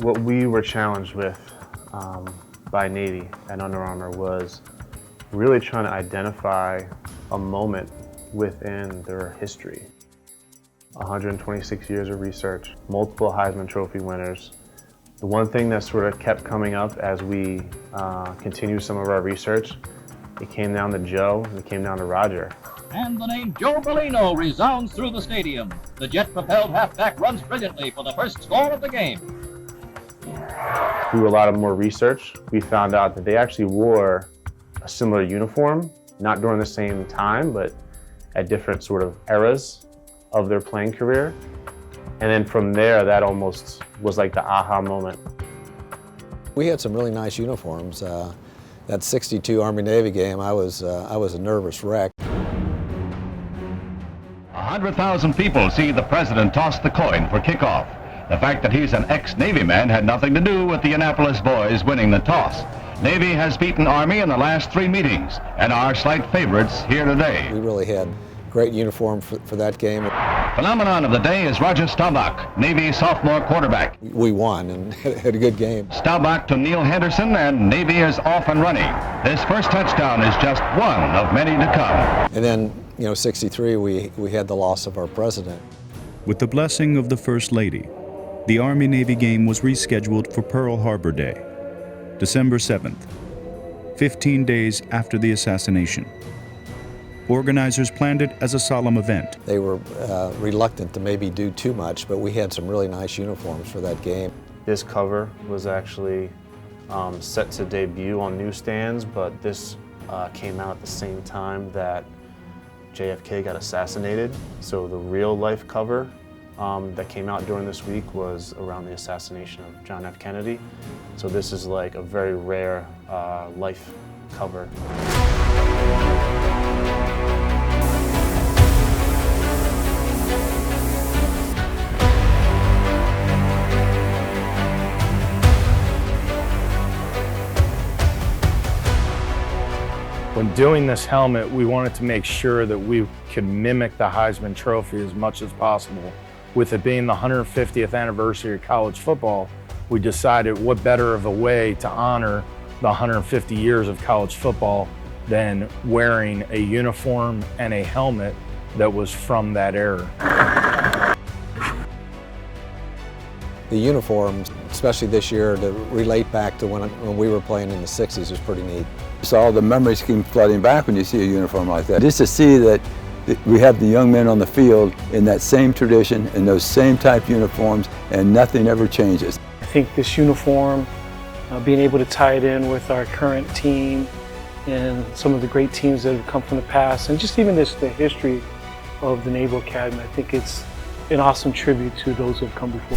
What we were challenged with by Navy and Under Armour was really trying to identify a moment within their history. 126 years of research, multiple Heisman Trophy winners. The one thing that sort of kept coming up as we continued some of our research, it came down to Joe and it came down to Roger. And the name Joe Bellino resounds through the stadium. The jet-propelled halfback runs brilliantly for the first score of the game. Through a lot of more research, we found out that they actually wore a similar uniform, not during the same time, but at different sort of eras of their playing career. And then from there, that almost was like the aha moment. We had some really nice uniforms. That '62 Army-Navy game, I was a nervous wreck. 100,000 people see the president toss the coin for kickoff. The fact that he's an ex-Navy man had nothing to do with the Annapolis boys winning the toss. Navy has beaten Army in the last 3 meetings and are slight favorites here today. We really had great uniform for that game. Phenomenon of the day is Roger Staubách, Navy sophomore quarterback. We won and had a good game. Staubách to Neil Henderson, and Navy is off and running. This first touchdown is just one of many to come. And then, '63, we had the loss of our president. With the blessing of the First Lady, the Army-Navy game was rescheduled for Pearl Harbor Day, December 7th, 15 days after the assassination. Organizers planned it as a solemn event. They were reluctant to maybe do too much, but we had some really nice uniforms for that game. This cover was actually set to debut on newsstands, but this came out at the same time that JFK got assassinated. So the real life cover that came out during this week was around the assassination of John F. Kennedy. So this is like a very rare life cover. When doing this helmet, we wanted to make sure that we could mimic the Heisman Trophy as much as possible. With it being the 150th anniversary of college football, we decided what better of a way to honor the 150 years of college football than wearing a uniform and a helmet that was from that era. The uniforms, especially this year, to relate back to when we were playing in the '60s was pretty neat. So all the memories came flooding back when you see a uniform like that. Just to see that we have the young men on the field in that same tradition, in those same type uniforms, and nothing ever changes. I think this uniform, being able to tie it in with our current team and some of the great teams that have come from the past, and just even the history of the Naval Academy, I think it's an awesome tribute to those who have come before.